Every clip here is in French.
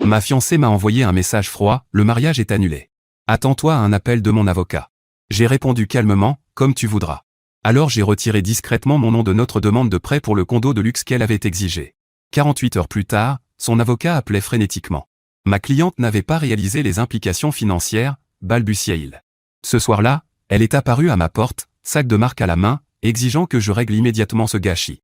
Ma fiancée m'a envoyé un message froid, le mariage est annulé. Attends-toi à un appel de mon avocat. J'ai répondu calmement, comme tu voudras. Alors j'ai retiré discrètement mon nom de notre demande de prêt pour le condo de luxe qu'elle avait exigé. 48 heures plus tard, son avocat appelait frénétiquement. Ma cliente n'avait pas réalisé les implications financières, balbutiait-il. Ce soir-là, elle est apparue à ma porte, sac de marque à la main, exigeant que je règle immédiatement ce gâchis.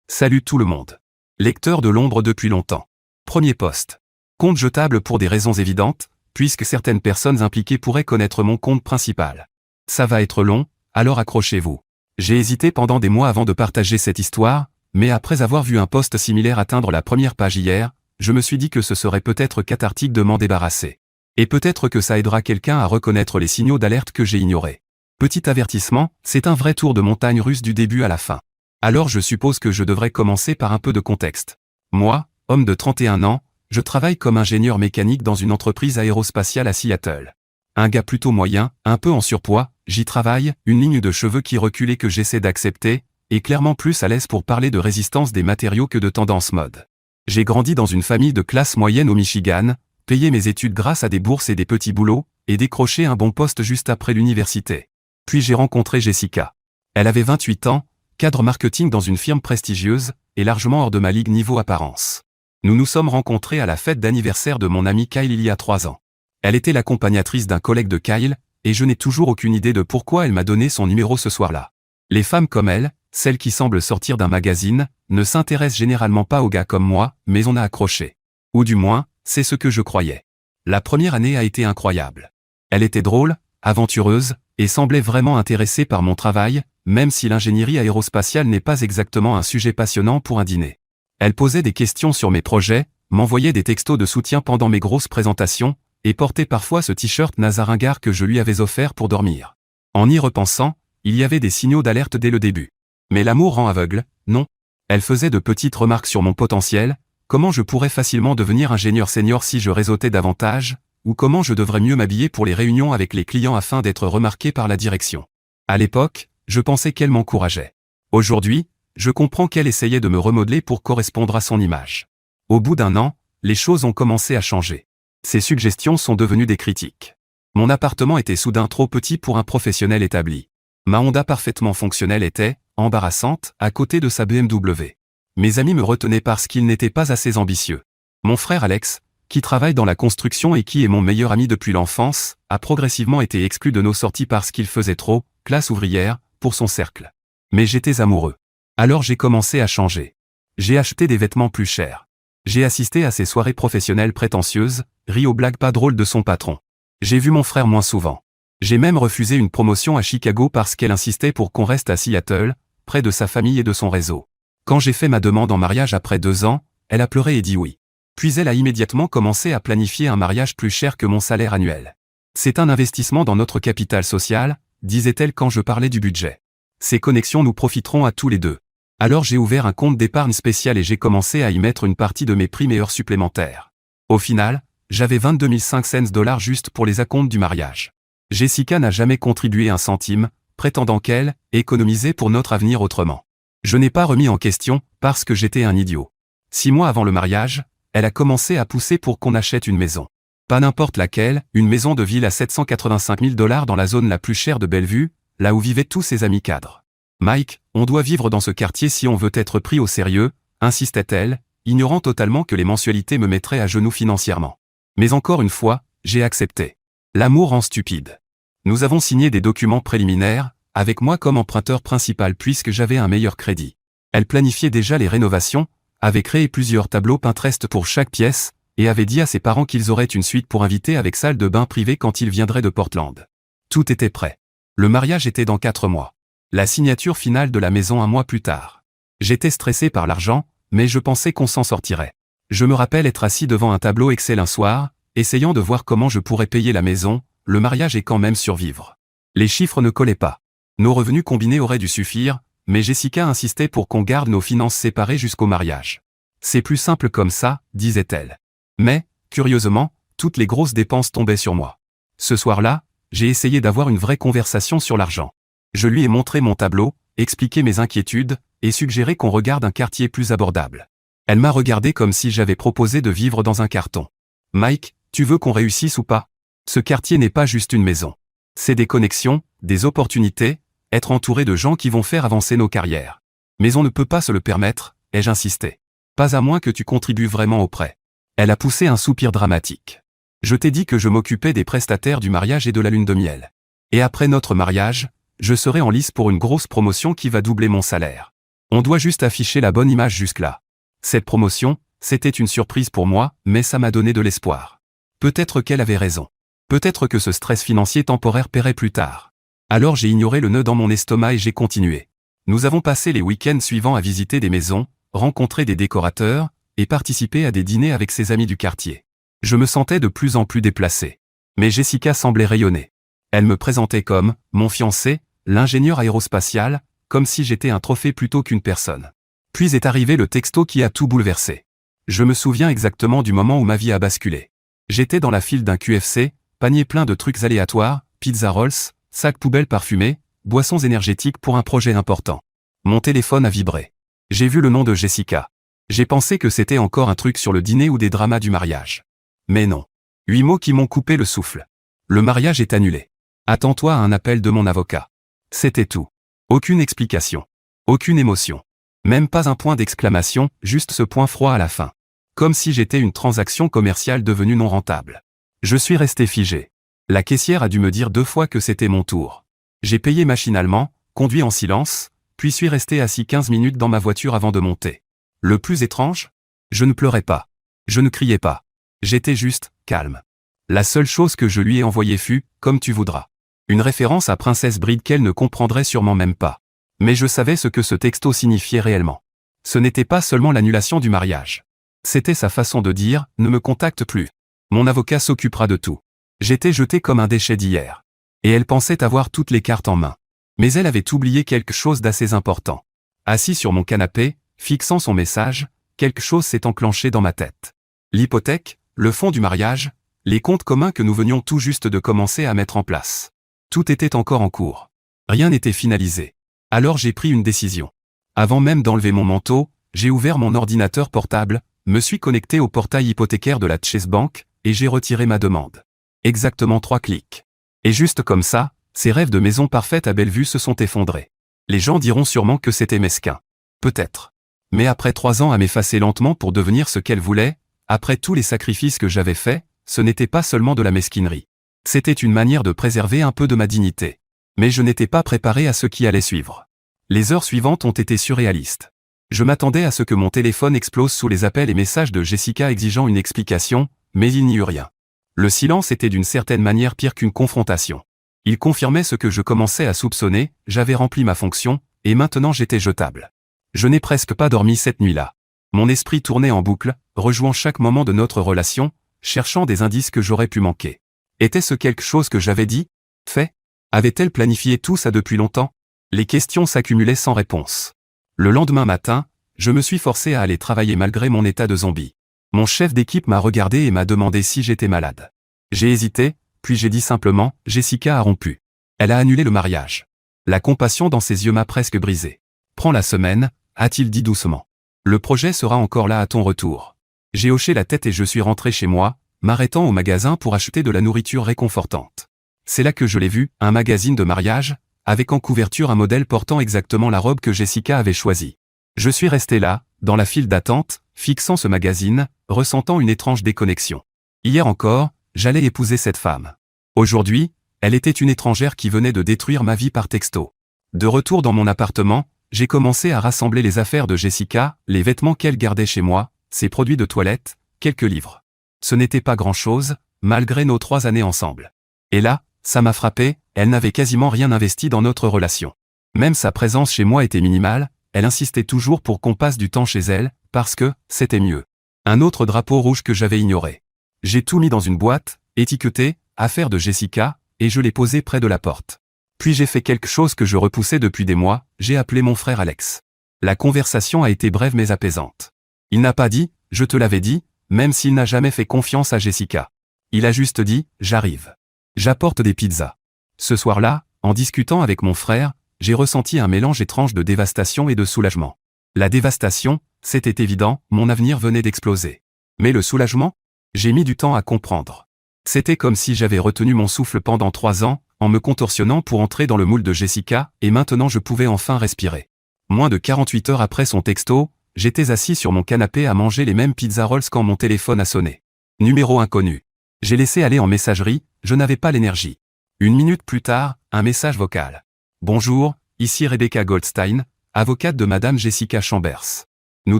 Salut tout le monde. Lecteur de l'ombre depuis longtemps. Premier post. Compte jetable pour des raisons évidentes, puisque certaines personnes impliquées pourraient connaître mon compte principal. Ça va être long, alors accrochez-vous. J'ai hésité pendant des mois avant de partager cette histoire, mais après avoir vu un post similaire atteindre la première page hier, je me suis dit que ce serait peut-être cathartique de m'en débarrasser. Et peut-être que ça aidera quelqu'un à reconnaître les signaux d'alerte que j'ai ignorés. Petit avertissement, c'est un vrai tour de montagne russe du début à la fin. Alors je suppose que je devrais commencer par un peu de contexte. Moi, homme de 31 ans, je travaille comme ingénieur mécanique dans une entreprise aérospatiale à Seattle. Un gars plutôt moyen, un peu en surpoids, j'y travaille, une ligne de cheveux qui recule et que j'essaie d'accepter, et clairement plus à l'aise pour parler de résistance des matériaux que de tendance mode. J'ai grandi dans une famille de classe moyenne au Michigan, payé mes études grâce à des bourses et des petits boulots, et décroché un bon poste juste après l'université. Puis j'ai rencontré Jessica. Elle avait 28 ans, cadre marketing dans une firme prestigieuse, et largement hors de ma ligue niveau apparence. Nous nous sommes rencontrés à la fête d'anniversaire de mon ami Kyle il y a 3 ans. Elle était l'accompagnatrice d'un collègue de Kyle, et je n'ai toujours aucune idée de pourquoi elle m'a donné son numéro ce soir-là. Les femmes comme elle, celles qui semblent sortir d'un magazine, ne s'intéressent généralement pas aux gars comme moi, mais on a accroché. Ou du moins, c'est ce que je croyais. La première année a été incroyable. Elle était drôle, aventureuse, et semblait vraiment intéressée par mon travail, même si l'ingénierie aérospatiale n'est pas exactement un sujet passionnant pour un dîner. Elle posait des questions sur mes projets, m'envoyait des textos de soutien pendant mes grosses présentations, et portait parfois ce t-shirt nazaringard que je lui avais offert pour dormir. En y repensant, il y avait des signaux d'alerte dès le début. Mais l'amour rend aveugle, non? Elle faisait de petites remarques sur mon potentiel, comment je pourrais facilement devenir ingénieur senior si je réseautais davantage, ou comment je devrais mieux m'habiller pour les réunions avec les clients afin d'être remarqué par la direction. À l'époque, je pensais qu'elle m'encourageait. Aujourd'hui, je comprends qu'elle essayait de me remodeler pour correspondre à son image. Au bout d'1 an, les choses ont commencé à changer. Ses suggestions sont devenues des critiques. Mon appartement était soudain trop petit pour un professionnel établi. Ma Honda parfaitement fonctionnelle était, embarrassante, à côté de sa BMW. Mes amis me retenaient parce qu'ils n'étaient pas assez ambitieux. Mon frère Alex, qui travaille dans la construction et qui est mon meilleur ami depuis l'enfance, a progressivement été exclu de nos sorties parce qu'il faisait trop, classe ouvrière, pour son cercle. Mais j'étais amoureux. Alors j'ai commencé à changer. J'ai acheté des vêtements plus chers. J'ai assisté à ses soirées professionnelles prétentieuses, ri aux blagues pas drôles de son patron. J'ai vu mon frère moins souvent. J'ai même refusé une promotion à Chicago parce qu'elle insistait pour qu'on reste à Seattle, près de sa famille et de son réseau. Quand j'ai fait ma demande en mariage après 2 ans, elle a pleuré et dit oui. Puis elle a immédiatement commencé à planifier un mariage plus cher que mon salaire annuel. C'est un investissement dans notre capital social, disait-elle quand je parlais du budget. Ces connexions nous profiteront à tous les deux. Alors j'ai ouvert un compte d'épargne spécial et j'ai commencé à y mettre une partie de mes primes et heures supplémentaires. Au final, j'avais 22 500 $ juste pour les acomptes du mariage. Jessica n'a jamais contribué un centime, prétendant qu'elle économisait pour notre avenir autrement. Je n'ai pas remis en question, parce que j'étais un idiot. 6 mois avant le mariage, elle a commencé à pousser pour qu'on achète une maison. Pas n'importe laquelle, une maison de ville à 785 000 $ dans la zone la plus chère de Bellevue, là où vivaient tous ses amis cadres. Mike, on doit vivre dans ce quartier si on veut être pris au sérieux, insistait-elle, ignorant totalement que les mensualités me mettraient à genoux financièrement. Mais encore une fois, j'ai accepté. L'amour rend stupide. Nous avons signé des documents préliminaires, avec moi comme emprunteur principal puisque j'avais un meilleur crédit. Elle planifiait déjà les rénovations, avait créé plusieurs tableaux Pinterest pour chaque pièce, et avait dit à ses parents qu'ils auraient une suite pour inviter avec salle de bain privée quand ils viendraient de Portland. Tout était prêt. Le mariage était dans 4 mois. La signature finale de la maison 1 mois plus tard. J'étais stressé par l'argent, mais je pensais qu'on s'en sortirait. Je me rappelle être assis devant un tableau Excel un soir, essayant de voir comment je pourrais payer la maison, le mariage et quand même survivre. Les chiffres ne collaient pas. Nos revenus combinés auraient dû suffire, mais Jessica insistait pour qu'on garde nos finances séparées jusqu'au mariage. C'est plus simple comme ça, disait-elle. Mais, curieusement, toutes les grosses dépenses tombaient sur moi. Ce soir-là, j'ai essayé d'avoir une vraie conversation sur l'argent. Je lui ai montré mon tableau, expliqué mes inquiétudes, et suggéré qu'on regarde un quartier plus abordable. Elle m'a regardé comme si j'avais proposé de vivre dans un carton. Mike, tu veux qu'on réussisse ou pas? Ce quartier n'est pas juste une maison. C'est des connexions, des opportunités, être entouré de gens qui vont faire avancer nos carrières. Mais on ne peut pas se le permettre, ai-je insisté. Pas à moins que tu contribues vraiment au prêt. Elle a poussé un soupir dramatique. Je t'ai dit que je m'occupais des prestataires du mariage et de la lune de miel. Et après notre mariage, je serai en lice pour une grosse promotion qui va doubler mon salaire. On doit juste afficher la bonne image jusque-là. Cette promotion, c'était une surprise pour moi, mais ça m'a donné de l'espoir. Peut-être qu'elle avait raison. Peut-être que ce stress financier temporaire paierait plus tard. Alors j'ai ignoré le nœud dans mon estomac et j'ai continué. Nous avons passé les week-ends suivants à visiter des maisons, rencontrer des décorateurs, et participer à des dîners avec ses amis du quartier. Je me sentais de plus en plus déplacé. Mais Jessica semblait rayonner. Elle me présentait comme mon fiancé, l'ingénieur aérospatial, comme si j'étais un trophée plutôt qu'une personne. Puis est arrivé le texto qui a tout bouleversé. Je me souviens exactement du moment où ma vie a basculé. J'étais dans la file d'un QFC, panier plein de trucs aléatoires, pizza rolls, sacs poubelles parfumés, boissons énergétiques pour un projet important. Mon téléphone a vibré. J'ai vu le nom de Jessica. J'ai pensé que c'était encore un truc sur le dîner ou des dramas du mariage. Mais non. 8 mots qui m'ont coupé le souffle. Le mariage est annulé. Attends-toi à un appel de mon avocat. C'était tout. Aucune explication. Aucune émotion. Même pas un point d'exclamation, juste ce point froid à la fin. Comme si j'étais une transaction commerciale devenue non rentable. Je suis resté figé. La caissière a dû me dire 2 fois que c'était mon tour. J'ai payé machinalement, conduit en silence, puis suis resté assis 15 minutes dans ma voiture avant de monter. Le plus étrange? Je ne pleurais pas. Je ne criais pas. J'étais juste, calme. La seule chose que je lui ai envoyée fut, comme tu voudras. Une référence à Princesse Bride qu'elle ne comprendrait sûrement même pas. Mais je savais ce que ce texto signifiait réellement. Ce n'était pas seulement l'annulation du mariage. C'était sa façon de dire, ne me contacte plus. Mon avocat s'occupera de tout. J'étais jeté comme un déchet d'hier. Et elle pensait avoir toutes les cartes en main. Mais elle avait oublié quelque chose d'assez important. Assis sur mon canapé, fixant son message, quelque chose s'est enclenché dans ma tête. L'hypothèque, le fonds du mariage, les comptes communs que nous venions tout juste de commencer à mettre en place. Tout était encore en cours. Rien n'était finalisé. Alors j'ai pris une décision. Avant même d'enlever mon manteau, j'ai ouvert mon ordinateur portable, me suis connecté au portail hypothécaire de la Chase Bank, et j'ai retiré ma demande. Exactement 3 clics. Et juste comme ça, ces rêves de maison parfaite à Bellevue se sont effondrés. Les gens diront sûrement que c'était mesquin. Peut-être. Mais après 3 ans à m'effacer lentement pour devenir ce qu'elle voulait, après tous les sacrifices que j'avais faits, ce n'était pas seulement de la mesquinerie. C'était une manière de préserver un peu de ma dignité. Mais je n'étais pas préparé à ce qui allait suivre. Les heures suivantes ont été surréalistes. Je m'attendais à ce que mon téléphone explose sous les appels et messages de Jessica exigeant une explication, mais il n'y eut rien. Le silence était d'une certaine manière pire qu'une confrontation. Il confirmait ce que je commençais à soupçonner, j'avais rempli ma fonction, et maintenant j'étais jetable. Je n'ai presque pas dormi cette nuit-là. Mon esprit tournait en boucle, rejouant chaque moment de notre relation, cherchant des indices que j'aurais pu manquer. Était-ce quelque chose que j'avais dit? Fait? Avait-elle planifié tout ça depuis longtemps? Les questions s'accumulaient sans réponse. Le lendemain matin, je me suis forcé à aller travailler malgré mon état de zombie. Mon chef d'équipe m'a regardé et m'a demandé si j'étais malade. J'ai hésité, puis j'ai dit simplement, Jessica a rompu. Elle a annulé le mariage. La compassion dans ses yeux m'a presque brisé. Prends la semaine, a-t-il dit doucement. Le projet sera encore là à ton retour. J'ai hoché la tête et je suis rentré chez moi, m'arrêtant au magasin pour acheter de la nourriture réconfortante. C'est là que je l'ai vu, un magazine de mariage, avec en couverture un modèle portant exactement la robe que Jessica avait choisie. Je suis resté là, dans la file d'attente, fixant ce magazine, ressentant une étrange déconnexion. Hier encore, j'allais épouser cette femme. Aujourd'hui, elle était une étrangère qui venait de détruire ma vie par texto. De retour dans mon appartement, j'ai commencé à rassembler les affaires de Jessica, les vêtements qu'elle gardait chez moi, ses produits de toilette, quelques livres. Ce n'était pas grand-chose, malgré nos 3 années ensemble. Et là, ça m'a frappé, elle n'avait quasiment rien investi dans notre relation. Même sa présence chez moi était minimale, elle insistait toujours pour qu'on passe du temps chez elle, parce que, c'était mieux. Un autre drapeau rouge que j'avais ignoré. J'ai tout mis dans une boîte, étiqueté, affaire de Jessica, et je l'ai posé près de la porte. Puis j'ai fait quelque chose que je repoussais depuis des mois, j'ai appelé mon frère Alex. La conversation a été brève mais apaisante. Il n'a pas dit, je te l'avais dit, même s'il n'a jamais fait confiance à Jessica. Il a juste dit, j'arrive. J'apporte des pizzas. Ce soir-là, en discutant avec mon frère, j'ai ressenti un mélange étrange de dévastation et de soulagement. La dévastation, c'était évident, mon avenir venait d'exploser. Mais le soulagement? J'ai mis du temps à comprendre. C'était comme si j'avais retenu mon souffle pendant 3 ans, en me contorsionnant pour entrer dans le moule de Jessica, et maintenant je pouvais enfin respirer. Moins de 48 heures après son texto, j'étais assis sur mon canapé à manger les mêmes pizza rolls quand mon téléphone a sonné. Numéro inconnu. J'ai laissé aller en messagerie, je n'avais pas l'énergie. 1 minute plus tard, un message vocal. Bonjour, ici Rebecca Goldstein, avocate de Madame Jessica Chambers. Nous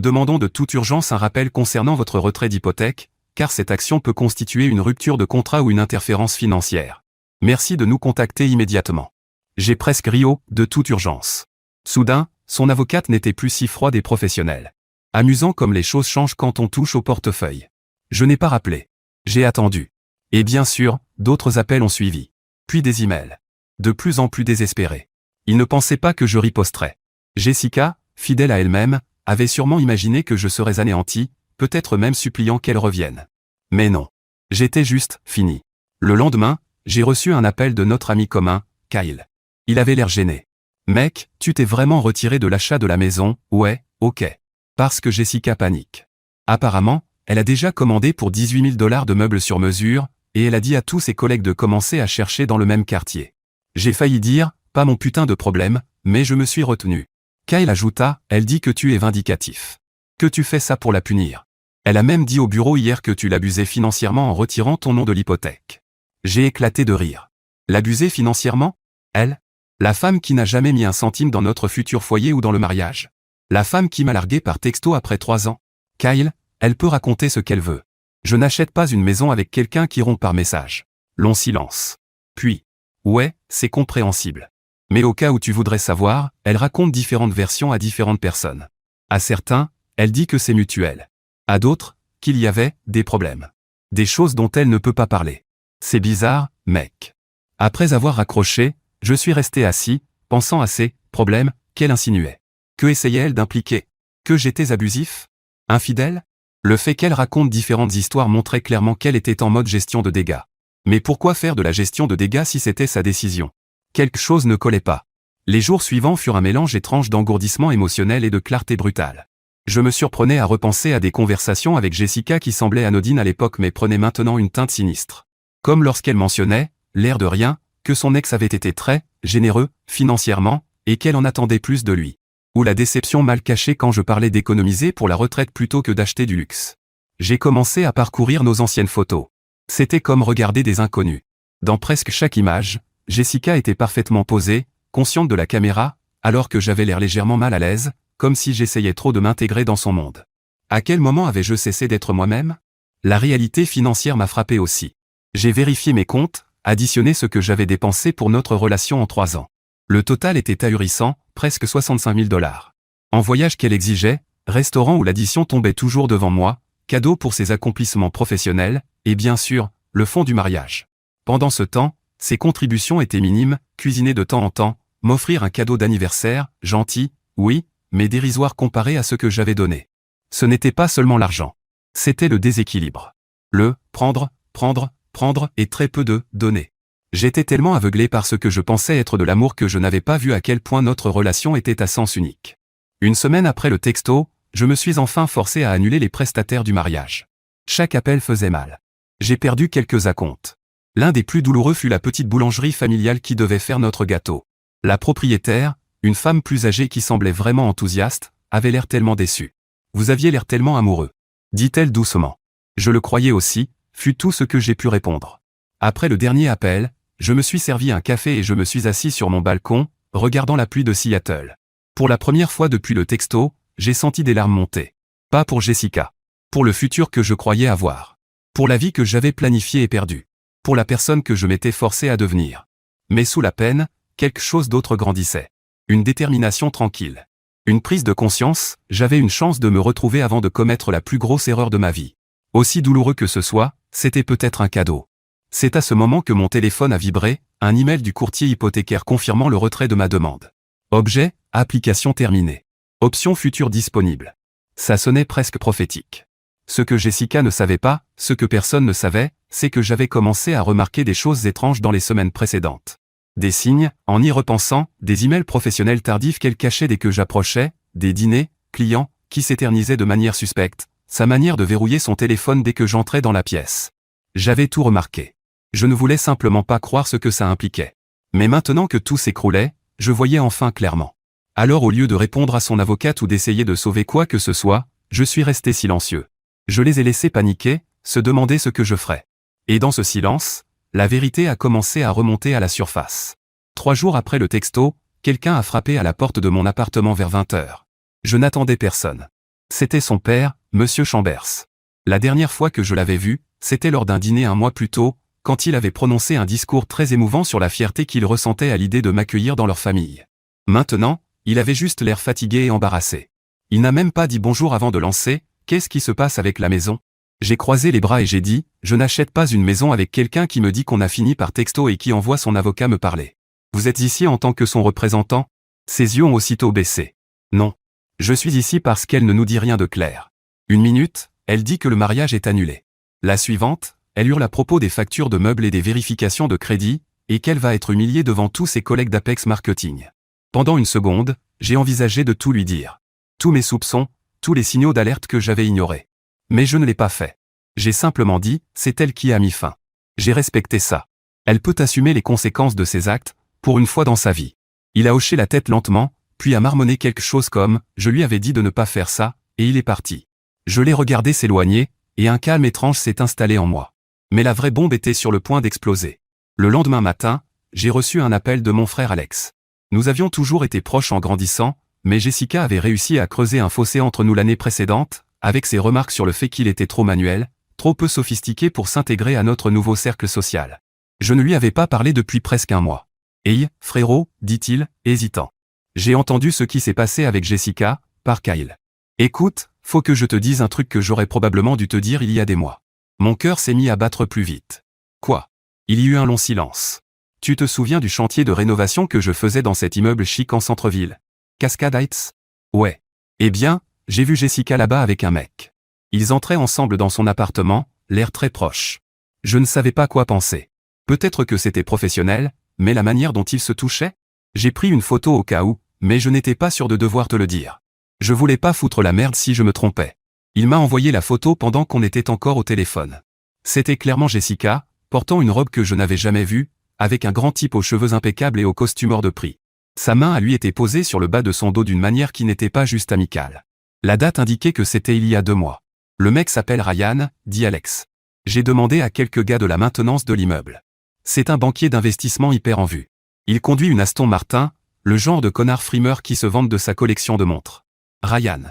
demandons de toute urgence un rappel concernant votre retrait d'hypothèque, car cette action peut constituer une rupture de contrat ou une interférence financière. Merci de nous contacter immédiatement. J'ai presque ri de toute urgence. Soudain, son avocate n'était plus si froide et professionnelle. Amusant comme les choses changent quand on touche au portefeuille. Je n'ai pas rappelé. J'ai attendu. Et bien sûr, d'autres appels ont suivi. Puis des emails. De plus en plus désespérés. Ils ne pensaient pas que je riposterais. Jessica, fidèle à elle-même, avait sûrement imaginé que je serais anéanti, peut-être même suppliant qu'elle revienne. Mais non. J'étais juste fini. Le lendemain, j'ai reçu un appel de notre ami commun, Kyle. Il avait l'air gêné. Mec, tu t'es vraiment retiré de l'achat de la maison? Ouais, ok. Parce que Jessica panique. Apparemment, elle a déjà commandé pour $18 000 de meubles sur mesure, et elle a dit à tous ses collègues de commencer à chercher dans le même quartier. J'ai failli dire, pas mon putain de problème, mais je me suis retenu. Kyle ajouta, elle dit que tu es vindicatif. Que tu fais ça pour la punir. Elle a même dit au bureau hier que tu l'abusais financièrement en retirant ton nom de l'hypothèque. J'ai éclaté de rire. L'abuser financièrement? Elle? La femme qui n'a jamais mis un centime dans notre futur foyer ou dans le mariage? La femme qui m'a largué par texto après 3 ans? Kyle, elle peut raconter ce qu'elle veut. Je n'achète pas une maison avec quelqu'un qui rompt par message. Long silence. Puis, ouais, c'est compréhensible. Mais au cas où tu voudrais savoir, elle raconte différentes versions à différentes personnes. À certains, elle dit que c'est mutuel. À d'autres, qu'il y avait des problèmes. Des choses dont elle ne peut pas parler. C'est bizarre, mec. Après avoir raccroché, je suis resté assis, pensant à ces problèmes qu'elle insinuait. Que essayait-elle d'impliquer? Que j'étais abusif? Infidèle? Le fait qu'elle raconte différentes histoires montrait clairement qu'elle était en mode gestion de dégâts. Mais pourquoi faire de la gestion de dégâts si c'était sa décision? Quelque chose ne collait pas. Les jours suivants furent un mélange étrange d'engourdissement émotionnel et de clarté brutale. Je me surprenais à repenser à des conversations avec Jessica qui semblaient anodines à l'époque mais prenaient maintenant une teinte sinistre. Comme lorsqu'elle mentionnait, l'air de rien, que son ex avait été très généreux, financièrement, et qu'elle en attendait plus de lui. Ou la déception mal cachée quand je parlais d'économiser pour la retraite plutôt que d'acheter du luxe. J'ai commencé à parcourir nos anciennes photos. C'était comme regarder des inconnus. Dans presque chaque image, Jessica était parfaitement posée, consciente de la caméra, alors que j'avais l'air légèrement mal à l'aise, comme si j'essayais trop de m'intégrer dans son monde. À quel moment avais-je cessé d'être moi-même? La réalité financière m'a frappé aussi. J'ai vérifié mes comptes, additionné ce que j'avais dépensé pour notre relation en 3 ans. Le total était ahurissant, presque $65 000. En voyage qu'elle exigeait, restaurant où l'addition tombait toujours devant moi, cadeau pour ses accomplissements professionnels, et bien sûr, le fonds du mariage. Pendant ce temps, ses contributions étaient minimes, cuisiner de temps en temps, m'offrir un cadeau d'anniversaire, gentil, oui, mais dérisoire comparé à ce que j'avais donné. Ce n'était pas seulement l'argent. C'était le déséquilibre. Le prendre, et très peu de donner. J'étais tellement aveuglé par ce que je pensais être de l'amour que je n'avais pas vu à quel point notre relation était à sens unique. Une semaine après le texto, je me suis enfin forcé à annuler les prestataires du mariage. Chaque appel faisait mal. J'ai perdu quelques acomptes. L'un des plus douloureux fut la petite boulangerie familiale qui devait faire notre gâteau. La propriétaire, une femme plus âgée qui semblait vraiment enthousiaste, avait l'air tellement déçue. Vous aviez l'air tellement amoureux, dit-elle doucement. Je le croyais aussi, fut tout ce que j'ai pu répondre. Après le dernier appel, je me suis servi un café et je me suis assis sur mon balcon, regardant la pluie de Seattle. Pour la première fois depuis le texto, j'ai senti des larmes monter. Pas pour Jessica. Pour le futur que je croyais avoir. Pour la vie que j'avais planifiée et perdue. Pour la personne que je m'étais forcé à devenir. Mais sous la peine, quelque chose d'autre grandissait. Une détermination tranquille. Une prise de conscience, j'avais une chance de me retrouver avant de commettre la plus grosse erreur de ma vie. Aussi douloureux que ce soit, c'était peut-être un cadeau. C'est à ce moment que mon téléphone a vibré, un email du courtier hypothécaire confirmant le retrait de ma demande. Objet, application terminée. Option future disponible. Ça sonnait presque prophétique. Ce que Jessica ne savait pas, ce que personne ne savait, c'est que j'avais commencé à remarquer des choses étranges dans les semaines précédentes. Des signes, en y repensant, des emails professionnels tardifs qu'elle cachait dès que j'approchais, des dîners, clients, qui s'éternisaient de manière suspecte, sa manière de verrouiller son téléphone dès que j'entrais dans la pièce. J'avais tout remarqué. Je ne voulais simplement pas croire ce que ça impliquait. Mais maintenant que tout s'écroulait, je voyais enfin clairement. Alors au lieu de répondre à son avocate ou d'essayer de sauver quoi que ce soit, je suis resté silencieux. Je les ai laissés paniquer, se demander ce que je ferais. Et dans ce silence, la vérité a commencé à remonter à la surface. 3 jours après le texto, quelqu'un a frappé à la porte de mon appartement vers 20h. Je n'attendais personne. C'était son père, Monsieur Chambers. La dernière fois que je l'avais vu, c'était lors d'un dîner un mois plus tôt, quand il avait prononcé un discours très émouvant sur la fierté qu'il ressentait à l'idée de m'accueillir dans leur famille. Maintenant, il avait juste l'air fatigué et embarrassé. Il n'a même pas dit bonjour avant de lancer « Qu'est-ce qui se passe avec la maison ?» J'ai croisé les bras et j'ai dit « Je n'achète pas une maison avec quelqu'un qui me dit qu'on a fini par texto et qui envoie son avocat me parler. Vous êtes ici en tant que son représentant ?» Ses yeux ont aussitôt baissé. « Non. Je suis ici parce qu'elle ne nous dit rien de clair. » Une minute, elle dit que le mariage est annulé. La suivante, elle hurle à propos des factures de meubles et des vérifications de crédit, et qu'elle va être humiliée devant tous ses collègues d'Apex Marketing. Pendant une seconde, j'ai envisagé de tout lui dire. Tous mes soupçons, tous les signaux d'alerte que j'avais ignorés. Mais je ne l'ai pas fait. J'ai simplement dit, c'est elle qui a mis fin. J'ai respecté ça. Elle peut assumer les conséquences de ses actes, pour une fois dans sa vie. Il a hoché la tête lentement, puis a marmonné quelque chose comme « Je lui avais dit de ne pas faire ça », et il est parti. Je l'ai regardé s'éloigner, et un calme étrange s'est installé en moi. Mais la vraie bombe était sur le point d'exploser. Le lendemain matin, j'ai reçu un appel de mon frère Alex. Nous avions toujours été proches en grandissant, mais Jessica avait réussi à creuser un fossé entre nous l'année précédente, avec ses remarques sur le fait qu'il était trop manuel, trop peu sophistiqué pour s'intégrer à notre nouveau cercle social. Je ne lui avais pas parlé depuis presque un mois. « Hey, frérot », dit-il, hésitant. J'ai entendu ce qui s'est passé avec Jessica, par Kyle. Écoute, faut que je te dise un truc que j'aurais probablement dû te dire il y a des mois. Mon cœur s'est mis à battre plus vite. Quoi? Il y eut un long silence. Tu te souviens du chantier de rénovation que je faisais dans cet immeuble chic en centre-ville? Cascade Heights? Ouais. Eh bien, j'ai vu Jessica là-bas avec un mec. Ils entraient ensemble dans son appartement, l'air très proche. Je ne savais pas quoi penser. Peut-être que c'était professionnel, mais la manière dont ils se touchaient? J'ai pris une photo au cas où, mais je n'étais pas sûr de devoir te le dire. Je voulais pas foutre la merde si je me trompais. Il m'a envoyé la photo pendant qu'on était encore au téléphone. C'était clairement Jessica, portant une robe que je n'avais jamais vue, avec un grand type aux cheveux impeccables et au costume hors de prix. Sa main à lui était posée sur le bas de son dos d'une manière qui n'était pas juste amicale. La date indiquait que c'était il y a 2 mois. Le mec s'appelle Ryan, dit Alex. J'ai demandé à quelques gars de la maintenance de l'immeuble. C'est un banquier d'investissement hyper en vue. Il conduit une Aston Martin, le genre de connard frimeur qui se vante de sa collection de montres. Ryan.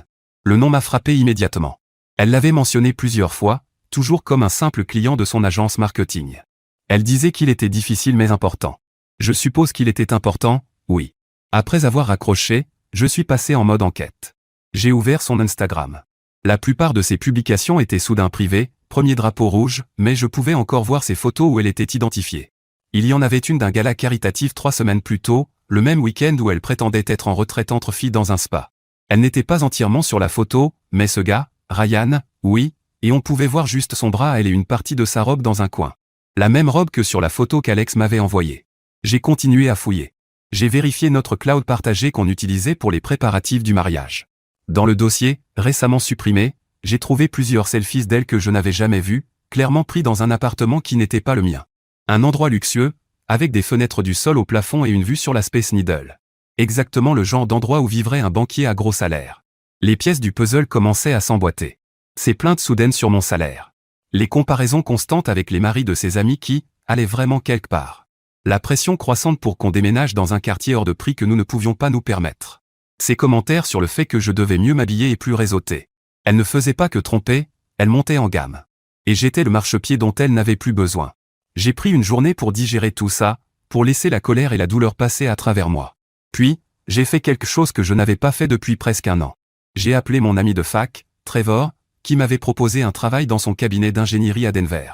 Le nom m'a frappé immédiatement. Elle l'avait mentionné plusieurs fois, toujours comme un simple client de son agence marketing. Elle disait qu'il était difficile mais important. Je suppose qu'il était important, oui. Après avoir raccroché, je suis passé en mode enquête. J'ai ouvert son Instagram. La plupart de ses publications étaient soudain privées, premier drapeau rouge, mais je pouvais encore voir ses photos où elle était identifiée. Il y en avait une d'un gala caritatif 3 semaines plus tôt, le même week-end où elle prétendait être en retraite entre filles dans un spa. Elle n'était pas entièrement sur la photo, mais ce gars, Ryan, oui, et on pouvait voir juste son bras à elle et une partie de sa robe dans un coin. La même robe que sur la photo qu'Alex m'avait envoyée. J'ai continué à fouiller. J'ai vérifié notre cloud partagé qu'on utilisait pour les préparatifs du mariage. Dans le dossier, récemment supprimé, j'ai trouvé plusieurs selfies d'elle que je n'avais jamais vues, clairement pris dans un appartement qui n'était pas le mien. Un endroit luxueux, avec des fenêtres du sol au plafond et une vue sur la Space Needle. Exactement le genre d'endroit où vivrait un banquier à gros salaire. Les pièces du puzzle commençaient à s'emboîter. Ces plaintes soudaines sur mon salaire. Les comparaisons constantes avec les maris de ses amis qui allaient vraiment quelque part. La pression croissante pour qu'on déménage dans un quartier hors de prix que nous ne pouvions pas nous permettre. Ces commentaires sur le fait que je devais mieux m'habiller et plus réseauter. Elle ne faisait pas que tromper, elle montait en gamme. Et j'étais le marchepied dont elle n'avait plus besoin. J'ai pris une journée pour digérer tout ça, pour laisser la colère et la douleur passer à travers moi. Puis, j'ai fait quelque chose que je n'avais pas fait depuis presque 1 an. J'ai appelé mon ami de fac, Trevor, qui m'avait proposé un travail dans son cabinet d'ingénierie à Denver.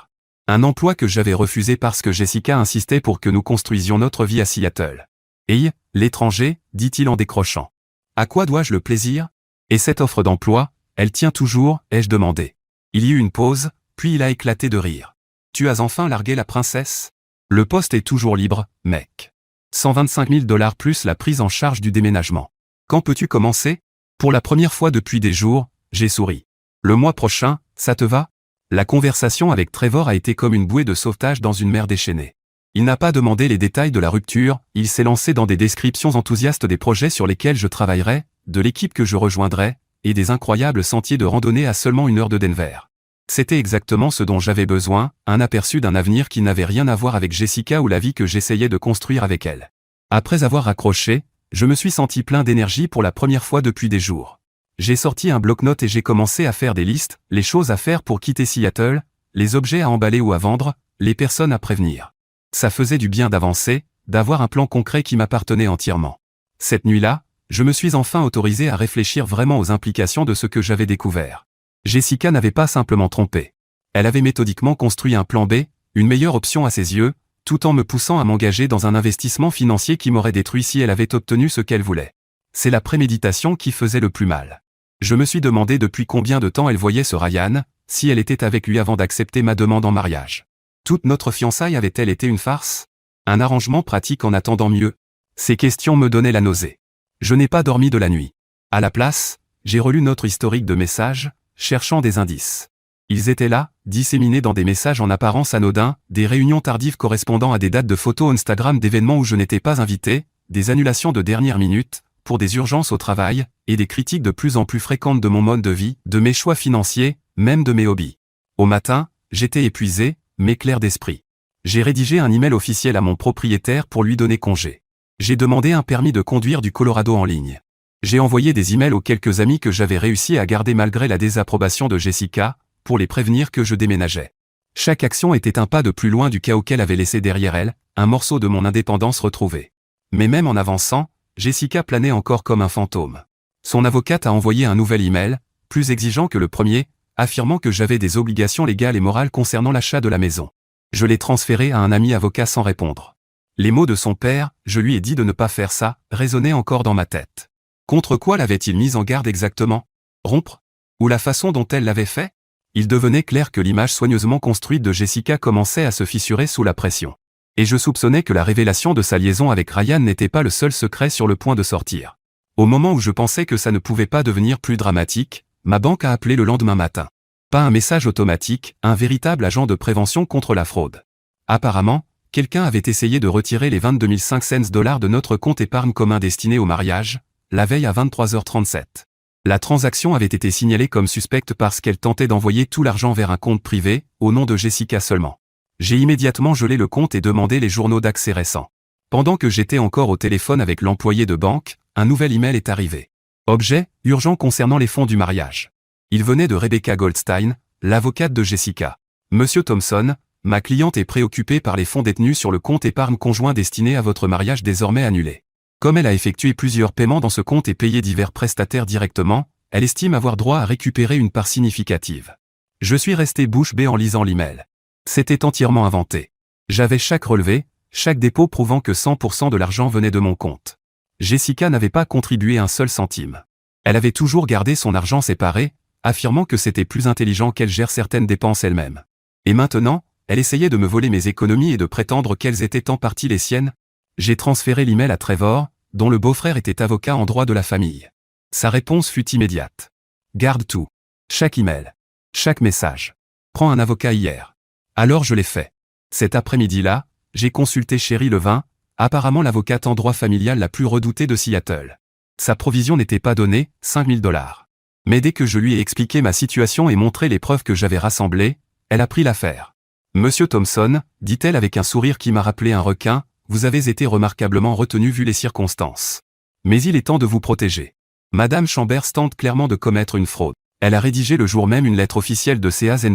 Un emploi que j'avais refusé parce que Jessica insistait pour que nous construisions notre vie à Seattle. « Hey, l'étranger », dit-il en décrochant. « À quoi dois-je le plaisir? Et cette offre d'emploi, elle tient toujours ?» ai-je demandé. Il y eut une pause, puis il a éclaté de rire. « Tu as enfin largué la princesse? Le poste est toujours libre, mec. 125 000 $ plus la prise en charge du déménagement. Quand peux-tu commencer? » Pour la première fois depuis des jours, j'ai souri. Le mois prochain, ça te va? La conversation avec Trevor a été comme une bouée de sauvetage dans une mer déchaînée. Il n'a pas demandé les détails de la rupture, il s'est lancé dans des descriptions enthousiastes des projets sur lesquels je travaillerai, de l'équipe que je rejoindrai, et des incroyables sentiers de randonnée à seulement 1 heure de Denver. C'était exactement ce dont j'avais besoin, un aperçu d'un avenir qui n'avait rien à voir avec Jessica ou la vie que j'essayais de construire avec elle. Après avoir raccroché, je me suis senti plein d'énergie pour la première fois depuis des jours. J'ai sorti un bloc-notes et j'ai commencé à faire des listes, les choses à faire pour quitter Seattle, les objets à emballer ou à vendre, les personnes à prévenir. Ça faisait du bien d'avancer, d'avoir un plan concret qui m'appartenait entièrement. Cette nuit-là, je me suis enfin autorisé à réfléchir vraiment aux implications de ce que j'avais découvert. Jessica n'avait pas simplement trompé. Elle avait méthodiquement construit un plan B, une meilleure option à ses yeux, tout en me poussant à m'engager dans un investissement financier qui m'aurait détruit si elle avait obtenu ce qu'elle voulait. C'est la préméditation qui faisait le plus mal. Je me suis demandé depuis combien de temps elle voyait ce Ryan, si elle était avec lui avant d'accepter ma demande en mariage. Toute notre fiançailles avait-elle été une farce? Un arrangement pratique en attendant mieux? Ces questions me donnaient la nausée. Je n'ai pas dormi de la nuit. À la place, j'ai relu notre historique de messages, cherchant des indices. Ils étaient là, disséminés dans des messages en apparence anodins, des réunions tardives correspondant à des dates de photos Instagram d'événements où je n'étais pas invité, des annulations de dernière minute, pour des urgences au travail, et des critiques de plus en plus fréquentes de mon mode de vie, de mes choix financiers, même de mes hobbies. Au matin, j'étais épuisé, mais clair d'esprit. J'ai rédigé un email officiel à mon propriétaire pour lui donner congé. J'ai demandé un permis de conduire du Colorado en ligne. J'ai envoyé des emails aux quelques amis que j'avais réussi à garder malgré la désapprobation de Jessica, pour les prévenir que je déménageais. Chaque action était un pas de plus loin du chaos qu'elle avait laissé derrière elle, un morceau de mon indépendance retrouvée. Mais même en avançant, Jessica planait encore comme un fantôme. Son avocate a envoyé un nouvel email, plus exigeant que le premier, affirmant que j'avais des obligations légales et morales concernant l'achat de la maison. Je l'ai transféré à un ami avocat sans répondre. Les mots de son père, je lui ai dit de ne pas faire ça, résonnaient encore dans ma tête. Contre quoi l'avait-il mise en garde exactement? Rompre? Ou la façon dont elle l'avait fait? Il devenait clair que l'image soigneusement construite de Jessica commençait à se fissurer sous la pression. Et je soupçonnais que la révélation de sa liaison avec Ryan n'était pas le seul secret sur le point de sortir. Au moment où je pensais que ça ne pouvait pas devenir plus dramatique, ma banque a appelé le lendemain matin. Pas un message automatique, un véritable agent de prévention contre la fraude. Apparemment, quelqu'un avait essayé de retirer les 22 500 $ de notre compte épargne commun destiné au mariage, la veille à 23h37. La transaction avait été signalée comme suspecte parce qu'elle tentait d'envoyer tout l'argent vers un compte privé, au nom de Jessica seulement. J'ai immédiatement gelé le compte et demandé les journaux d'accès récents. Pendant que j'étais encore au téléphone avec l'employé de banque, un nouvel email est arrivé. Objet, urgent concernant les fonds du mariage. Il venait de Rebecca Goldstein, l'avocate de Jessica. Monsieur Thompson, ma cliente est préoccupée par les fonds détenus sur le compte épargne conjoint destiné à votre mariage désormais annulé. Comme elle a effectué plusieurs paiements dans ce compte et payé divers prestataires directement, elle estime avoir droit à récupérer une part significative. Je suis resté bouche bée en lisant l'email. C'était entièrement inventé. J'avais chaque relevé, chaque dépôt prouvant que 100% de l'argent venait de mon compte. Jessica n'avait pas contribué un seul centime. Elle avait toujours gardé son argent séparé, affirmant que c'était plus intelligent qu'elle gère certaines dépenses elle-même. Et maintenant, elle essayait de me voler mes économies et de prétendre qu'elles étaient en partie les siennes. J'ai transféré l'email à Trevor, dont le beau-frère était avocat en droit de la famille. Sa réponse fut immédiate. Garde tout. Chaque email. Chaque message. Prends un avocat hier. Alors je l'ai fait. Cet après-midi-là, j'ai consulté Sherry Levin, apparemment l'avocate en droit familial la plus redoutée de Seattle. Sa provision n'était pas donnée, 5 000 $. Mais dès que je lui ai expliqué ma situation et montré les preuves que j'avais rassemblées, elle a pris l'affaire. Monsieur Thompson, dit-elle avec un sourire qui m'a rappelé un requin, vous avez été remarquablement retenu vu les circonstances. Mais il est temps de vous protéger. Madame Chambers tente clairement de commettre une fraude. Elle a rédigé le jour même une lettre officielle de Cease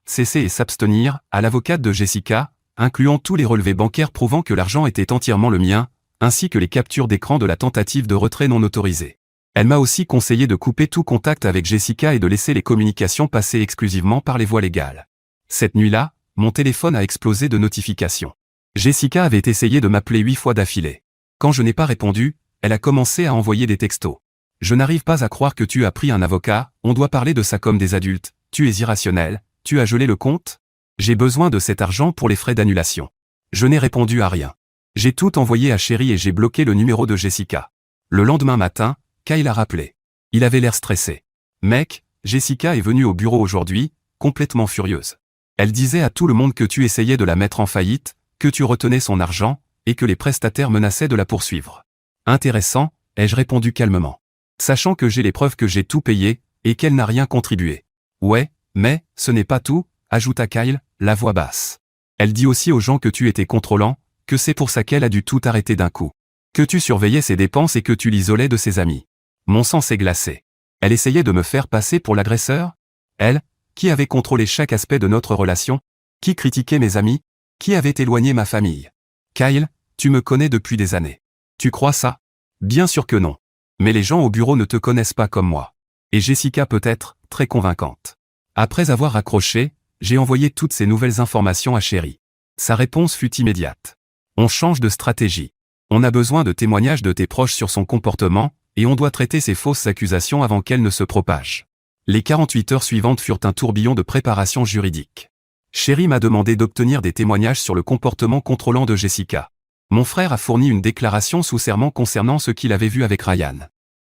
cesser et s'abstenir, à l'avocate de Jessica, incluant tous les relevés bancaires prouvant que l'argent était entièrement le mien, ainsi que les captures d'écran de la tentative de retrait non autorisée. Elle m'a aussi conseillé de couper tout contact avec Jessica et de laisser les communications passer exclusivement par les voies légales. Cette nuit-là, mon téléphone a explosé de notifications. Jessica avait essayé de m'appeler 8 fois d'affilée. Quand je n'ai pas répondu, elle a commencé à envoyer des textos. Je n'arrive pas à croire que tu as pris un avocat, on doit parler de ça comme des adultes, tu es irrationnel, tu as gelé le compte? J'ai besoin de cet argent pour les frais d'annulation. Je n'ai répondu à rien. J'ai tout envoyé à Sherry et j'ai bloqué le numéro de Jessica. Le lendemain matin, Kyle a rappelé. Il avait l'air stressé. Mec, Jessica est venue au bureau aujourd'hui, complètement furieuse. Elle disait à tout le monde que tu essayais de la mettre en faillite, que tu retenais son argent, et que les prestataires menaçaient de la poursuivre. Intéressant, ai-je répondu calmement. Sachant que j'ai les preuves que j'ai tout payé, et qu'elle n'a rien contribué. Ouais, mais, ce n'est pas tout, ajouta Kyle, la voix basse. Elle dit aussi aux gens que tu étais contrôlant, que c'est pour ça qu'elle a dû tout arrêter d'un coup. Que tu surveillais ses dépenses et que tu l'isolais de ses amis. Mon sang s'est glacé. Elle essayait de me faire passer pour l'agresseur? Elle, qui avait contrôlé chaque aspect de notre relation? Qui critiquait mes amis? Qui avait éloigné ma famille? Kyle, tu me connais depuis des années. Tu crois ça? Bien sûr que non. Mais les gens au bureau ne te connaissent pas comme moi. Et Jessica peut être très convaincante. Après avoir raccroché, j'ai envoyé toutes ces nouvelles informations à Chérie. Sa réponse fut immédiate. On change de stratégie. On a besoin de témoignages de tes proches sur son comportement, et on doit traiter ces fausses accusations avant qu'elles ne se propagent. Les 48 heures suivantes furent un tourbillon de préparation juridique. Chérie m'a demandé d'obtenir des témoignages sur le comportement contrôlant de Jessica. Mon frère a fourni une déclaration sous serment concernant ce qu'il avait vu avec Ryan.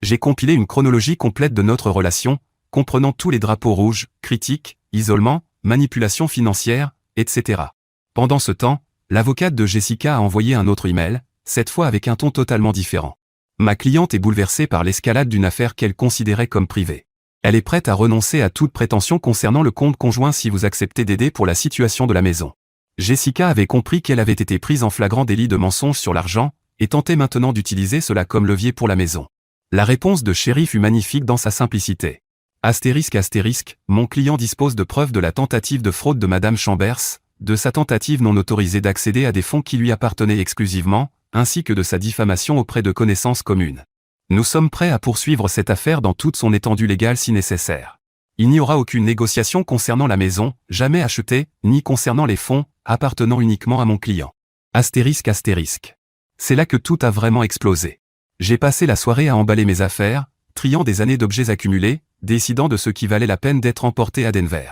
J'ai compilé une chronologie complète de notre relation, comprenant tous les drapeaux rouges, critiques, isolement, manipulation financière, etc. Pendant ce temps, l'avocate de Jessica a envoyé un autre email, cette fois avec un ton totalement différent. Ma cliente est bouleversée par l'escalade d'une affaire qu'elle considérait comme privée. Elle est prête à renoncer à toute prétention concernant le compte conjoint si vous acceptez d'aider pour la situation de la maison. Jessica avait compris qu'elle avait été prise en flagrant délit de mensonge sur l'argent, et tentait maintenant d'utiliser cela comme levier pour la maison. La réponse de Chérie fut magnifique dans sa simplicité. Astérisque astérisque, mon client dispose de preuves de la tentative de fraude de Madame Chambers, de sa tentative non autorisée d'accéder à des fonds qui lui appartenaient exclusivement, ainsi que de sa diffamation auprès de connaissances communes. Nous sommes prêts à poursuivre cette affaire dans toute son étendue légale si nécessaire. Il n'y aura aucune négociation concernant la maison, jamais achetée, ni concernant les fonds, appartenant uniquement à mon client. Astérisque astérisque. C'est là que tout a vraiment explosé. J'ai passé la soirée à emballer mes affaires, triant des années d'objets accumulés, décidant de ce qui valait la peine d'être emporté à Denver.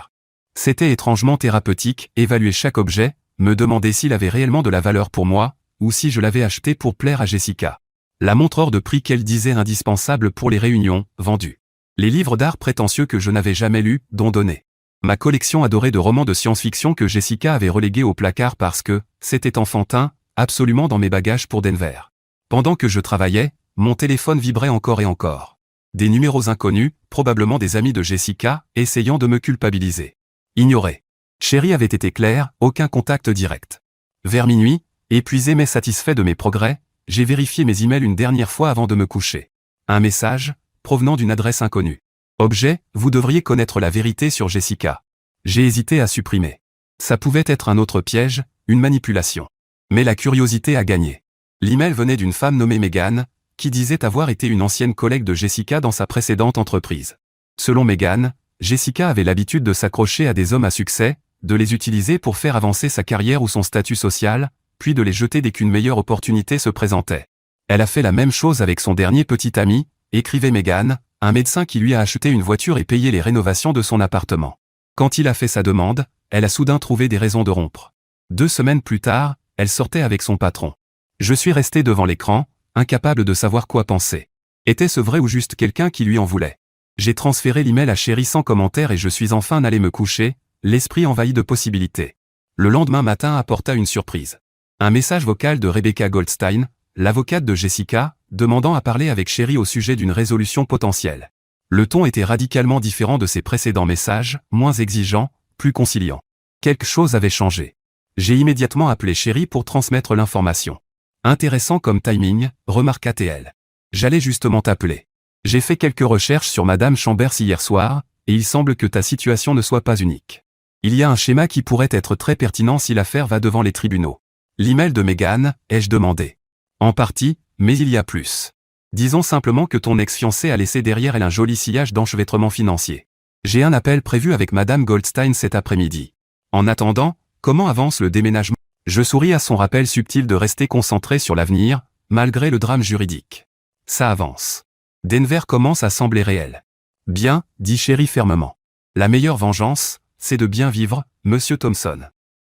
C'était étrangement thérapeutique, évaluer chaque objet, me demander s'il avait réellement de la valeur pour moi, ou si je l'avais acheté pour plaire à Jessica. La montre hors de prix qu'elle disait indispensable pour les réunions, vendue. Les livres d'art prétentieux que je n'avais jamais lus, dont donné. Ma collection adorée de romans de science-fiction que Jessica avait relégués au placard parce que, c'était enfantin, absolument dans mes bagages pour Denver. Pendant que je travaillais, mon téléphone vibrait encore et encore. Des numéros inconnus, probablement des amis de Jessica, essayant de me culpabiliser. Ignoré. Chérie avait été claire, aucun contact direct. Vers minuit, épuisé mais satisfait de mes progrès, j'ai vérifié mes emails une dernière fois avant de me coucher. Un message, provenant d'une adresse inconnue. Objet, vous devriez connaître la vérité sur Jessica. J'ai hésité à supprimer. Ça pouvait être un autre piège, une manipulation. Mais la curiosité a gagné. L'email venait d'une femme nommée Megan, qui disait avoir été une ancienne collègue de Jessica dans sa précédente entreprise. Selon Megan, Jessica avait l'habitude de s'accrocher à des hommes à succès, de les utiliser pour faire avancer sa carrière ou son statut social, puis de les jeter dès qu'une meilleure opportunité se présentait. Elle a fait la même chose avec son dernier petit ami, écrivait Megan, un médecin qui lui a acheté une voiture et payé les rénovations de son appartement. Quand il a fait sa demande, elle a soudain trouvé des raisons de rompre. 2 semaines plus tard, elle sortait avec son patron. Je suis resté devant l'écran, incapable de savoir quoi penser. Était-ce vrai ou juste quelqu'un qui lui en voulait? J'ai transféré l'email à Chérie sans commentaire et je suis enfin allé me coucher, l'esprit envahi de possibilités. Le lendemain matin apporta une surprise. Un message vocal de Rebecca Goldstein, l'avocate de Jessica, demandant à parler avec Chérie au sujet d'une résolution potentielle. Le ton était radicalement différent de ses précédents messages, moins exigeant, plus conciliant. Quelque chose avait changé. J'ai immédiatement appelé Chérie pour transmettre l'information. Intéressant comme timing, remarqua TL. J'allais justement t'appeler. J'ai fait quelques recherches sur Madame Chambers hier soir, et il semble que ta situation ne soit pas unique. Il y a un schéma qui pourrait être très pertinent si l'affaire va devant les tribunaux. L'email de Megan, ai-je demandé. En partie, mais il y a plus. Disons simplement que ton ex-fiancée a laissé derrière elle un joli sillage d'enchevêtrement financier. J'ai un appel prévu avec Madame Goldstein cet après-midi. En attendant, comment avance le déménagement? Je souris à son rappel subtil de rester concentré sur l'avenir, malgré le drame juridique. Ça avance. Denver commence à sembler réel. Bien, dit Chérie fermement. La meilleure vengeance, c'est de bien vivre, Monsieur Thompson.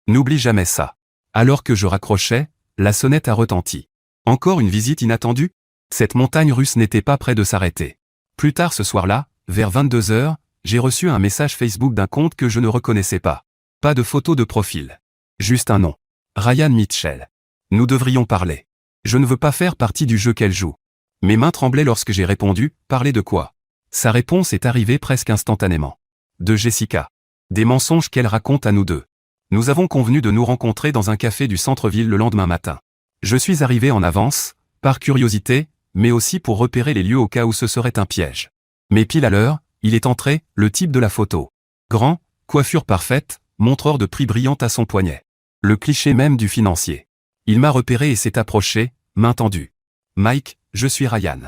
N'oublie jamais ça. Alors que je raccrochais, la sonnette a retenti. Encore une visite inattendue? Cette montagne russe n'était pas près de s'arrêter. Plus tard ce soir-là, vers 22 heures, j'ai reçu un message Facebook d'un compte que je ne reconnaissais pas. Pas de photo de profil. Juste un nom. Ryan Mitchell. Nous devrions parler. Je ne veux pas faire partie du jeu qu'elle joue. Mes mains tremblaient lorsque j'ai répondu, parler de quoi? Sa réponse est arrivée presque instantanément. De Jessica. Des mensonges qu'elle raconte à nous deux. Nous avons convenu de nous rencontrer dans un café du centre-ville le lendemain matin. Je suis arrivé en avance, par curiosité, mais aussi pour repérer les lieux au cas où ce serait un piège. Mais pile à l'heure, il est entré, le type de la photo. Grand, coiffure parfaite, montreur de prix brillante à son poignet. Le cliché même du financier. Il m'a repéré et s'est approché, main tendue. Mike, je suis Ryan.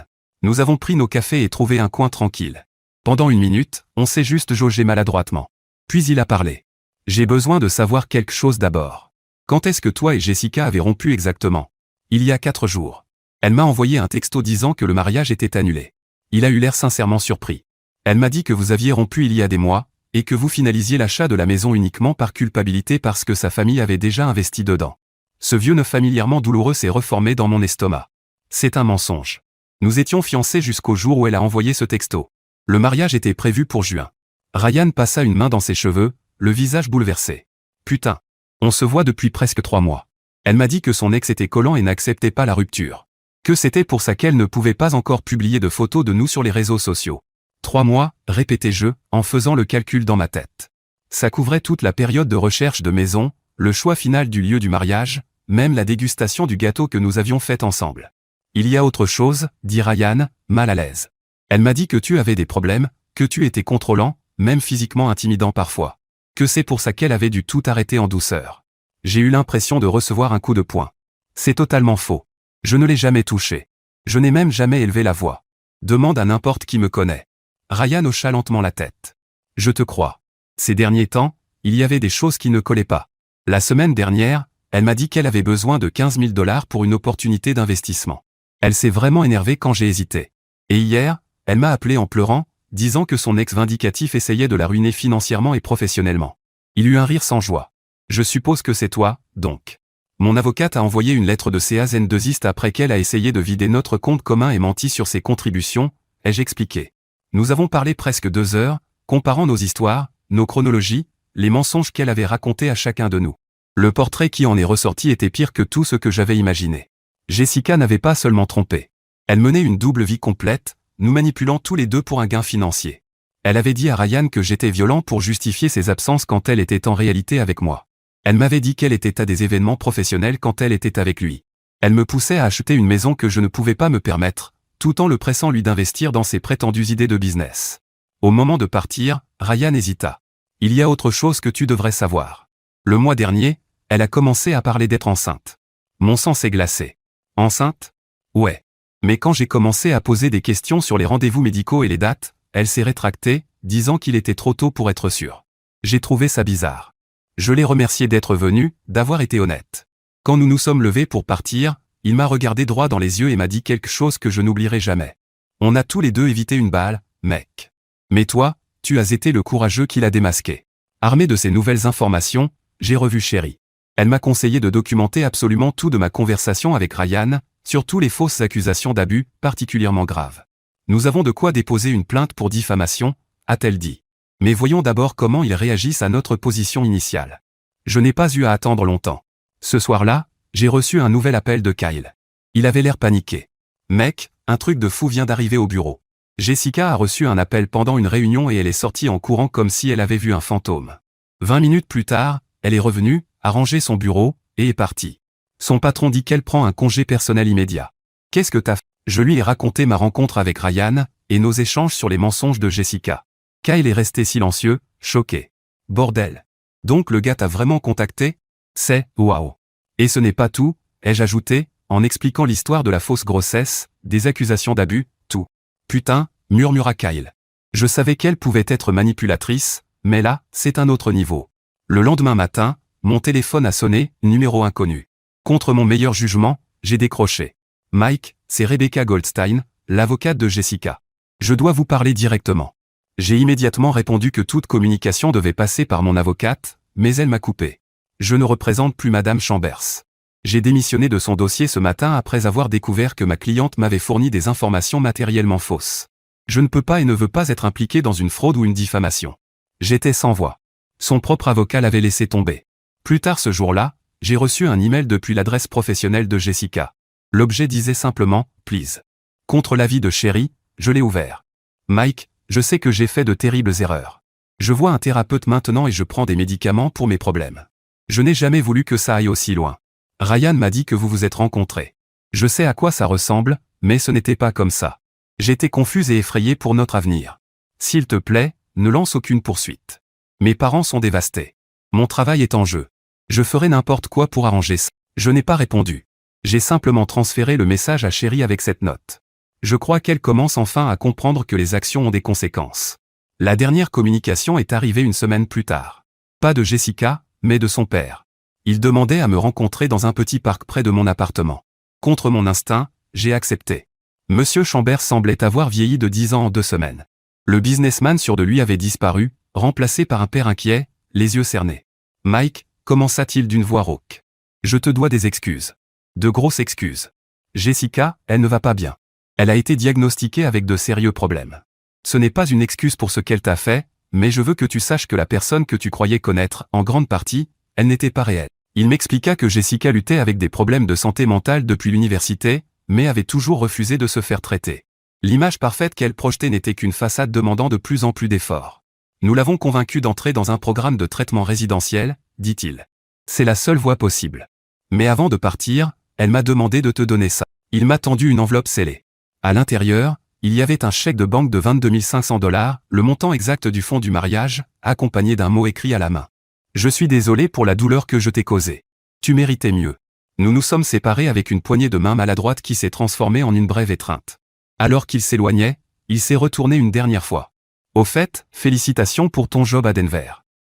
Nous avons pris nos cafés et trouvé un coin tranquille. Pendant 1 minute, on s'est juste jaugé maladroitement. Puis il a parlé. J'ai besoin de savoir quelque chose d'abord. Quand est-ce que toi et Jessica avez rompu exactement? Il y a 4 jours. Elle m'a envoyé un texto disant que le mariage était annulé. Il a eu l'air sincèrement surpris. Elle m'a dit que vous aviez rompu il y a des mois, et que vous finalisiez l'achat de la maison uniquement par culpabilité parce que sa famille avait déjà investi dedans. Ce vieux nœud familièrement douloureux s'est reformé dans mon estomac. C'est un mensonge. Nous étions fiancés jusqu'au jour où elle a envoyé ce texto. Le mariage était prévu pour juin. Ryan passa une main dans ses cheveux, le visage bouleversé. Putain. On se voit depuis presque 3 mois. Elle m'a dit que son ex était collant et n'acceptait pas la rupture. Que c'était pour ça qu'elle ne pouvait pas encore publier de photos de nous sur les réseaux sociaux. 3 mois, répétais-je, en faisant le calcul dans ma tête. Ça couvrait toute la période de recherche de maison, le choix final du lieu du mariage, même la dégustation du gâteau que nous avions fait ensemble. Il y a autre chose, dit Ryan, mal à l'aise. Elle m'a dit que tu avais des problèmes, que tu étais contrôlant, même physiquement intimidant parfois. Que c'est pour ça qu'elle avait dû tout arrêter en douceur. J'ai eu l'impression de recevoir un coup de poing. C'est totalement faux. Je ne l'ai jamais touché. Je n'ai même jamais élevé la voix. Demande à n'importe qui me connaît. Ryan hocha lentement la tête. Je te crois. Ces derniers temps, il y avait des choses qui ne collaient pas. La semaine dernière, elle m'a dit qu'elle avait besoin de 15 000 $ pour une opportunité d'investissement. Elle s'est vraiment énervée quand j'ai hésité. Et hier, elle m'a appelé en pleurant, disant que son ex vindicatif essayait de la ruiner financièrement et professionnellement. Il eut un rire sans joie. Je suppose que c'est toi, donc. Mon avocate a envoyé une lettre de CAZ2ist après qu'elle a essayé de vider notre compte commun et menti sur ses contributions, ai-je expliqué. Nous avons parlé presque 2 heures, comparant nos histoires, nos chronologies, les mensonges qu'elle avait racontés à chacun de nous. Le portrait qui en est ressorti était pire que tout ce que j'avais imaginé. Jessica n'avait pas seulement trompé. Elle menait une double vie complète, nous manipulant tous les deux pour un gain financier. Elle avait dit à Ryan que j'étais violent pour justifier ses absences quand elle était en réalité avec moi. Elle m'avait dit qu'elle était à des événements professionnels quand elle était avec lui. Elle me poussait à acheter une maison que je ne pouvais pas me permettre, tout en le pressant lui d'investir dans ses prétendues idées de business. Au moment de partir, Ryan hésita. Il y a autre chose que tu devrais savoir. Le mois dernier, elle a commencé à parler d'être enceinte. Mon sang s'est glacé. Enceinte? Ouais. Mais quand j'ai commencé à poser des questions sur les rendez-vous médicaux et les dates, elle s'est rétractée, disant qu'il était trop tôt pour être sûr. J'ai trouvé ça bizarre. Je l'ai remercié d'être venu, d'avoir été honnête. Quand nous nous sommes levés pour partir, il m'a regardé droit dans les yeux et m'a dit quelque chose que je n'oublierai jamais. On a tous les deux évité une balle, mec. Mais toi, tu as été le courageux qui l'a démasqué. Armé de ces nouvelles informations, j'ai revu Chérie. Elle m'a conseillé de documenter absolument tout de ma conversation avec Ryan, surtout les fausses accusations d'abus, particulièrement graves. Nous avons de quoi déposer une plainte pour diffamation, a-t-elle dit. Mais voyons d'abord comment ils réagissent à notre position initiale. Je n'ai pas eu à attendre longtemps. Ce soir-là, j'ai reçu un nouvel appel de Kyle. Il avait l'air paniqué. Mec, un truc de fou vient d'arriver au bureau. Jessica a reçu un appel pendant une réunion et elle est sortie en courant comme si elle avait vu un fantôme. 20 minutes plus tard, elle est revenue, a rangé son bureau, et est partie. Son patron dit qu'elle prend un congé personnel immédiat. Qu'est-ce que t'as fait? Je lui ai raconté ma rencontre avec Ryan, et nos échanges sur les mensonges de Jessica. Kyle est resté silencieux, choqué. Bordel. Donc le gars t'a vraiment contacté? C'est, waouh. Et ce n'est pas tout, ai-je ajouté, en expliquant l'histoire de la fausse grossesse, des accusations d'abus, tout. Putain, murmura Kyle. Je savais qu'elle pouvait être manipulatrice, mais là, c'est un autre niveau. Le lendemain matin, mon téléphone a sonné, numéro inconnu. Contre mon meilleur jugement, j'ai décroché. Mike, c'est Rebecca Goldstein, l'avocate de Jessica. Je dois vous parler directement. J'ai immédiatement répondu que toute communication devait passer par mon avocate, mais elle m'a coupé. Je ne représente plus Madame Chambers. J'ai démissionné de son dossier ce matin après avoir découvert que ma cliente m'avait fourni des informations matériellement fausses. Je ne peux pas et ne veux pas être impliqué dans une fraude ou une diffamation. J'étais sans voix. Son propre avocat l'avait laissé tomber. Plus tard ce jour-là, j'ai reçu un email depuis l'adresse professionnelle de Jessica. L'objet disait simplement « Please ». Contre l'avis de Chérie, je l'ai ouvert. Mike, je sais que j'ai fait de terribles erreurs. Je vois un thérapeute maintenant et je prends des médicaments pour mes problèmes. Je n'ai jamais voulu que ça aille aussi loin. Ryan m'a dit que vous vous êtes rencontrés. Je sais à quoi ça ressemble, mais ce n'était pas comme ça. J'étais confuse et effrayée pour notre avenir. S'il te plaît, ne lance aucune poursuite. Mes parents sont dévastés. Mon travail est en jeu. Je ferai n'importe quoi pour arranger ça. Je n'ai pas répondu. J'ai simplement transféré le message à Chérie avec cette note. Je crois qu'elle commence enfin à comprendre que les actions ont des conséquences. La dernière communication est arrivée une semaine plus tard. Pas de Jessica, mais de son père. Il demandait à me rencontrer dans un petit parc près de mon appartement. Contre mon instinct, j'ai accepté. Monsieur Chambert semblait avoir vieilli de 10 ans en 2 semaines. Le businessman sûr de lui avait disparu, remplacé par un père inquiet, les yeux cernés. « Mike », commença-t-il d'une voix rauque. « Je te dois des excuses. De grosses excuses. Jessica, elle ne va pas bien. Elle a été diagnostiquée avec de sérieux problèmes. Ce n'est pas une excuse pour ce qu'elle t'a fait, mais je veux que tu saches que la personne que tu croyais connaître, en grande partie, elle n'était pas réelle. » Il m'expliqua que Jessica luttait avec des problèmes de santé mentale depuis l'université, mais avait toujours refusé de se faire traiter. L'image parfaite qu'elle projetait n'était qu'une façade demandant de plus en plus d'efforts. Nous l'avons convaincue d'entrer dans un programme de traitement résidentiel, dit-il. C'est la seule voie possible. Mais avant de partir, elle m'a demandé de te donner ça. Il m'a tendu une enveloppe scellée. À l'intérieur, il y avait un chèque de banque de 22 500 $, le montant exact du fonds du mariage, accompagné d'un mot écrit à la main. Je suis désolé pour la douleur que je t'ai causée. Tu méritais mieux. Nous nous sommes séparés avec une poignée de main maladroite qui s'est transformée en une brève étreinte. Alors qu'il s'éloignait, il s'est retourné une dernière fois. Au fait, félicitations pour ton job à Denver.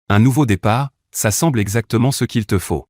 Un nouveau départ, ça semble exactement ce qu'il te faut.